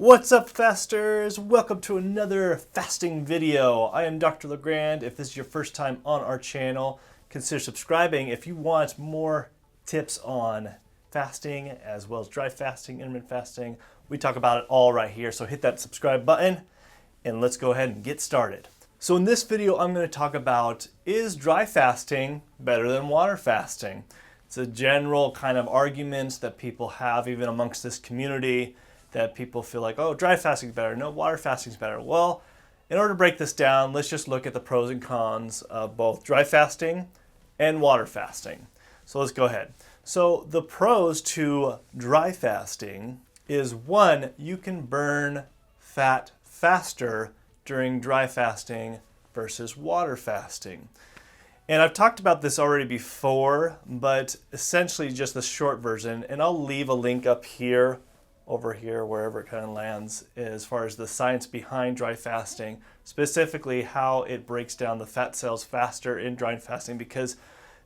What's up, fasters? Welcome to another fasting video. I am Dr. LeGrand. If this is your first time on our channel, consider subscribing. If you want more tips on fasting as well as dry fasting, intermittent fasting, we talk about it all right here. So hit that subscribe button and let's go ahead and get started. So in this video, I'm going to talk about, is dry fasting better than water fasting? It's a general kind of argument that people have even amongst this community, that people feel like, oh, dry fasting is better, no, water fasting is better. Well, in order to break this down, let's just look at the pros and cons of both dry fasting and water fasting. So let's go ahead. So the pros to dry fasting is, one, you can burn fat faster during dry fasting versus water fasting. And I've talked about this already before, but essentially just the short version, and I'll leave a link up here, over here, wherever it kind of lands, as far as the science behind dry fasting, specifically how it breaks down the fat cells faster in dry fasting, because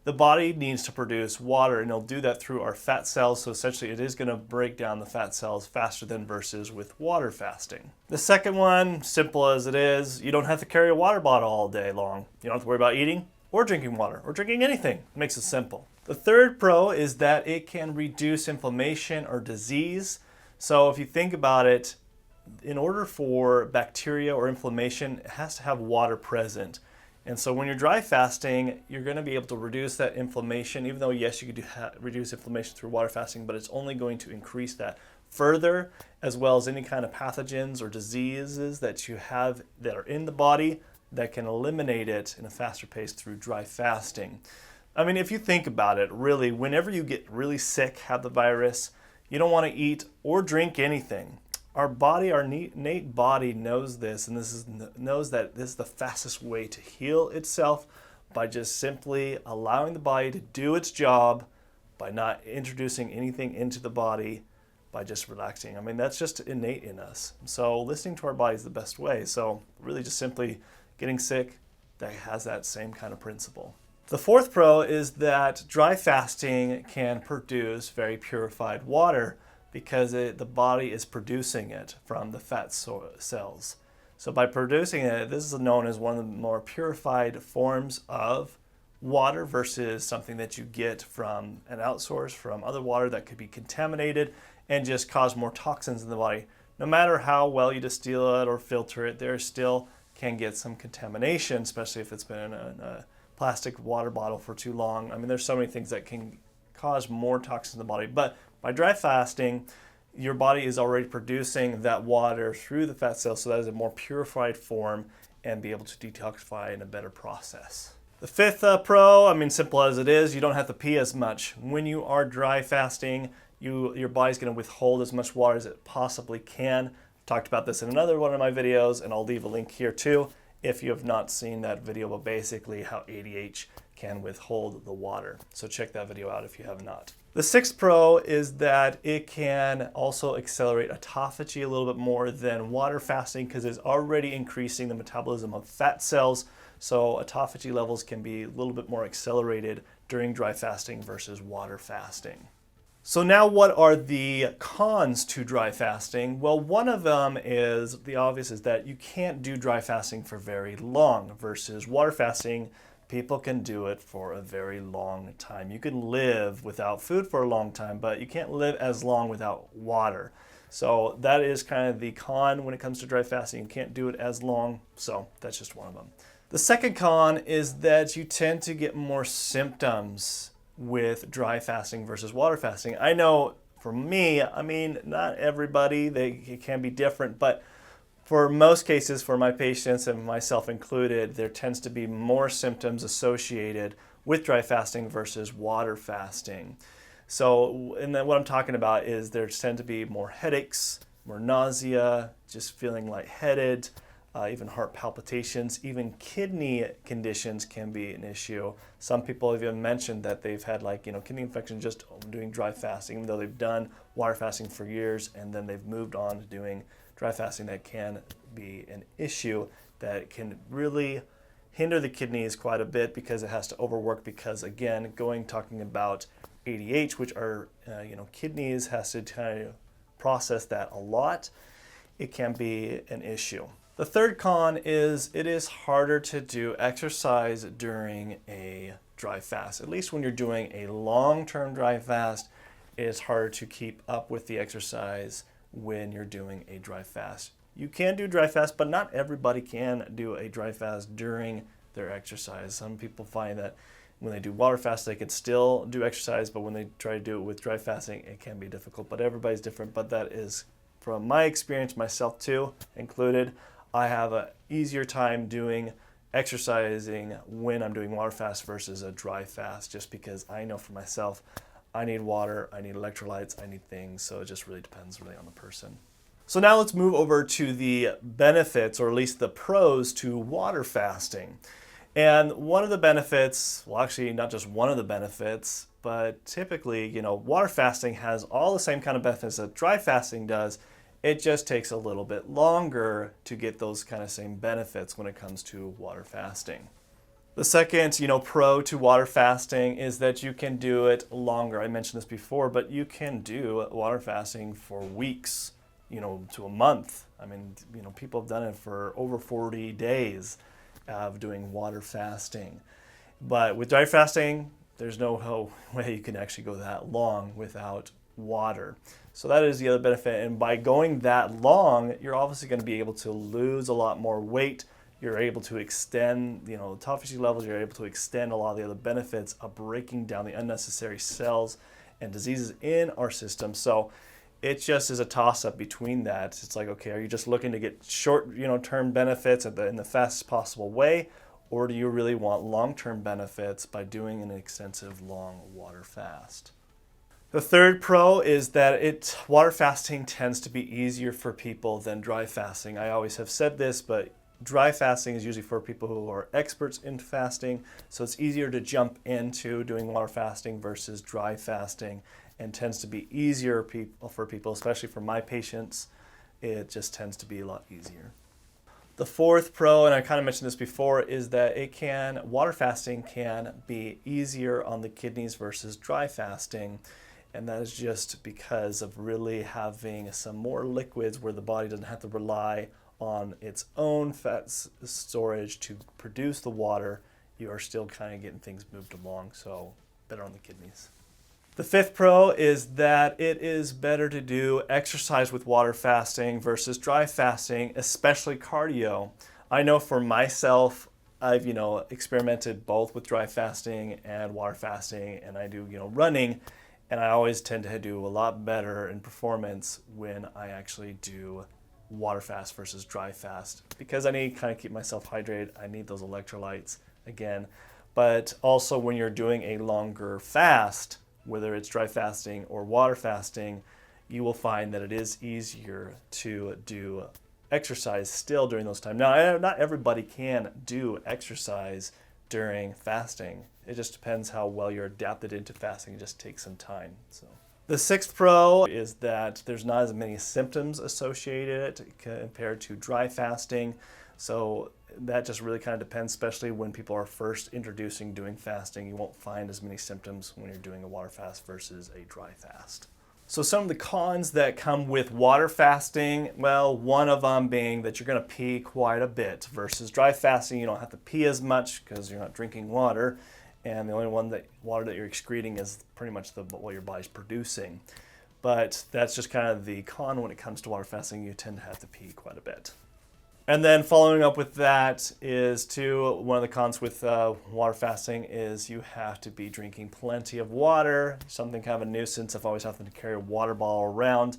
the body needs to produce water, and it'll do that through our fat cells. So essentially it is going to break down the fat cells faster than versus with water fasting. The second one, simple as it is, you don't have to carry a water bottle all day long. You don't have to worry about eating or drinking water or drinking anything. It makes it simple. The third pro is that it can reduce inflammation or disease. So if you think about it, in order for bacteria or inflammation, it has to have water present. And so when you're dry fasting, you're going to be able to reduce that inflammation, even though, yes, you could reduce inflammation through water fasting, but it's only going to increase that further, as well as any kind of pathogens or diseases that you have that are in the body that can eliminate it in a faster pace through dry fasting. I mean, if you think about it, really, whenever you get really sick, have the virus, you don't want to eat or drink anything. Our body, our innate body knows this, and knows that this is the fastest way to heal itself, by just simply allowing the body to do its job, by not introducing anything into the body, by just relaxing. I mean, that's just innate in us. So listening to our body is the best way. So really just simply getting sick, that has that same kind of principle. The fourth pro is that dry fasting can produce very purified water, because the body is producing it from the fat cells. So by producing it, this is known as one of the more purified forms of water versus something that you get from an outsource, from other water that could be contaminated and just cause more toxins in the body. No matter how well you distill it or filter it, there still can get some contamination, especially if it's been in a plastic water bottle for too long. I mean, there's so many things that can cause more toxins in the body. But by dry fasting, your body is already producing that water through the fat cells, so that is a more purified form and be able to detoxify in a better process. The fifth pro, I mean, simple as it is, you don't have to pee as much. When you are dry fasting, your body's going to withhold as much water as it possibly can. I've talked about this in another one of my videos, and I'll leave a link here too if you have not seen that video, but basically how ADH can withhold the water. So check that video out if you have not. The sixth pro is that it can also accelerate autophagy a little bit more than water fasting, because it's already increasing the metabolism of fat cells. So autophagy levels can be a little bit more accelerated during dry fasting versus water fasting. So now what are the cons to dry fasting? Well, one of them is, the obvious, is that you can't do dry fasting for very long versus water fasting. People can do it for a very long time. You can live without food for a long time, but you can't live as long without water. So that is kind of the con when it comes to dry fasting. You can't do it as long, so that's just one of them. The second con is that you tend to get more symptoms with dry fasting versus water fasting. I know for me, I mean, not everybody, it can be different, but for most cases, for my patients and myself included, there tends to be more symptoms associated with dry fasting versus water fasting. So, and then what I'm talking about is there tend to be more headaches, more nausea, just feeling lightheaded, even heart palpitations, even kidney conditions can be an issue. Some people have even mentioned that they've had kidney infection just doing dry fasting, even though they've done water fasting for years, and then they've moved on to doing dry fasting. That can be an issue that can really hinder the kidneys quite a bit, because it has to overwork, because again, talking about ADH, which are kidneys, has to kind of process that a lot. it can be an issue. The third con is it is harder to do exercise during a dry fast. At least when you're doing a long-term dry fast, it is harder to keep up with the exercise when you're doing a dry fast. You can do dry fast, but not everybody can do a dry fast during their exercise. Some people find that when they do water fast, they can still do exercise, but when they try to do it with dry fasting, it can be difficult. But everybody's different, but that is from my experience, myself too included. I have an easier time doing exercising when I'm doing water fast versus a dry fast, just because I know for myself, I need water, I need electrolytes, I need things, so it just really depends on the person. So now let's move over to the benefits, or at least the pros to water fasting. And one of the benefits, well actually not just one of the benefits, but typically, water fasting has all the same kind of benefits that dry fasting does. It just takes a little bit longer to get those kind of same benefits when it comes to water fasting. The second, pro to water fasting is that you can do it longer. I mentioned this before, but you can do water fasting for weeks, to a month. I mean, people have done it for over 40 days of doing water fasting. But with dry fasting, there's no way you can actually go that long without water. So that is the other benefit. And by going that long, you're obviously going to be able to lose a lot more weight. You're able to extend, autophagy levels. You're able to extend a lot of the other benefits of breaking down the unnecessary cells and diseases in our system. So it just is a toss-up between that. It's like, okay, are you just looking to get short, term benefits in the fastest possible way, or do you really want long-term benefits by doing an extensive long water fast? The third pro is that water fasting tends to be easier for people than dry fasting. I always have said this, but dry fasting is usually for people who are experts in fasting, so it's easier to jump into doing water fasting versus dry fasting, and tends to be easier for people, especially for my patients. It just tends to be a lot easier. The fourth pro, and I kind of mentioned this before, is that water fasting can be easier on the kidneys versus dry fasting. And that is just because of really having some more liquids where the body doesn't have to rely on its own fat storage to produce the water. You are still kind of getting things moved along, so better on the kidneys. The fifth pro is that it is better to do exercise with water fasting versus dry fasting, especially cardio. I know for myself, I've experimented both with dry fasting and water fasting, and I do running. And I always tend to do a lot better in performance when I actually do water fast versus dry fast, because I need to kind of keep myself hydrated. I need those electrolytes again. But also when you're doing a longer fast, whether it's dry fasting or water fasting, you will find that it is easier to do exercise still during those times. Now, not everybody can do exercise during fasting. It just depends how well you're adapted into fasting. It just takes some time. So the sixth pro is that there's not as many symptoms associated compared to dry fasting. So that just really kind of depends, especially when people are first introducing doing fasting. You won't find as many symptoms when you're doing a water fast versus a dry fast. So some of the cons that come with water fasting, well, one of them being that you're going to pee quite a bit versus dry fasting. You don't have to pee as much because you're not drinking water, and the only water that you're excreting is pretty much what your body's producing. But that's just kind of the con when it comes to water fasting. You tend to have to pee quite a bit. And then following up with that is one of the cons with water fasting is you have to be drinking plenty of water. Something kind of a nuisance of always having to carry a water bottle around.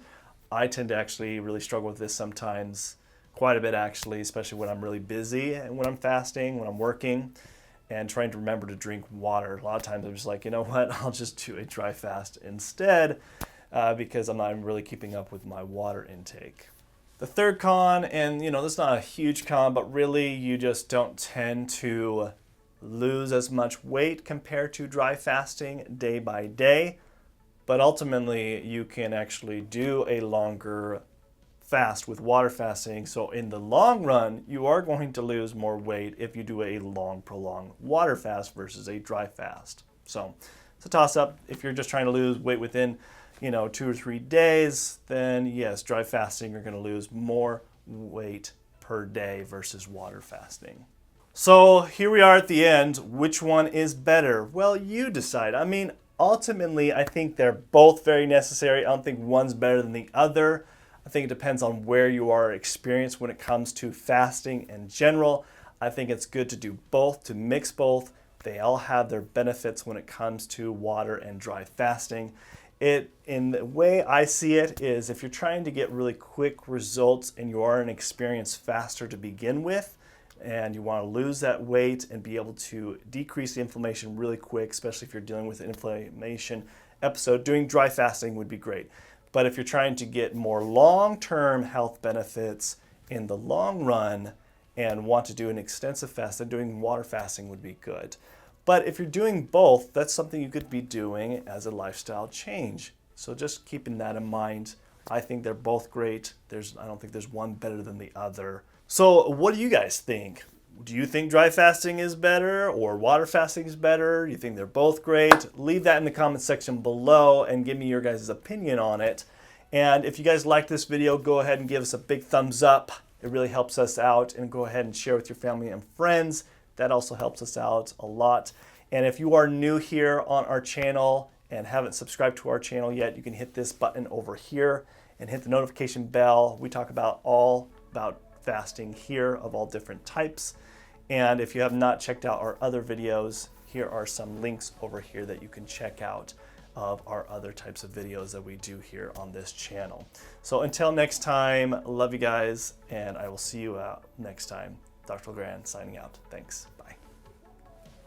I tend to actually really struggle with this sometimes, quite a bit actually, especially when I'm really busy and when I'm fasting, when I'm working, and trying to remember to drink water. A lot of times I'm just like, you know what, I'll just do a dry fast instead because I'm not really keeping up with my water intake. The third con, and this is not a huge con, but really you just don't tend to lose as much weight compared to dry fasting day by day. But ultimately you can actually do a longer fast with water fasting. So in the long run, you are going to lose more weight if you do a long, prolonged water fast versus a dry fast. So it's a toss-up. If you're just trying to lose weight within 2 or 3 days, then yes, dry fasting, you're going to lose more weight per day versus water fasting. So here we are at the end. Which one is better? Well, you decide. I mean, ultimately, I think they're both very necessary. I don't think one's better than the other. I think it depends on where you are experienced when it comes to fasting in general. I think it's good to do both, to mix both. They all have their benefits when it comes to water and dry fasting. In the way I see it is, if you're trying to get really quick results and you are an experienced faster to begin with, and you want to lose that weight and be able to decrease the inflammation really quick, especially if you're dealing with an inflammation episode, doing dry fasting would be great. But if you're trying to get more long-term health benefits in the long run and want to do an extensive fast, then doing water fasting would be good. But if you're doing both, that's something you could be doing as a lifestyle change. So just keeping that in mind. I think they're both great. I don't think there's one better than the other. So what do you guys think? Do you think dry fasting is better or water fasting is better? Do you think they're both great? Leave that in the comment section below and give me your guys' opinion on it. And if you guys like this video, go ahead and give us a big thumbs up. It really helps us out. And go ahead and share with your family and friends. That also helps us out a lot. And if you are new here on our channel and haven't subscribed to our channel yet, you can hit this button over here and hit the notification bell. We talk all about fasting here of all different types. And if you have not checked out our other videos, here are some links over here that you can check out of our other types of videos that we do here on this channel. So until next time, love you guys, and I will see you next time. Dr. LeGrand signing out. Thanks.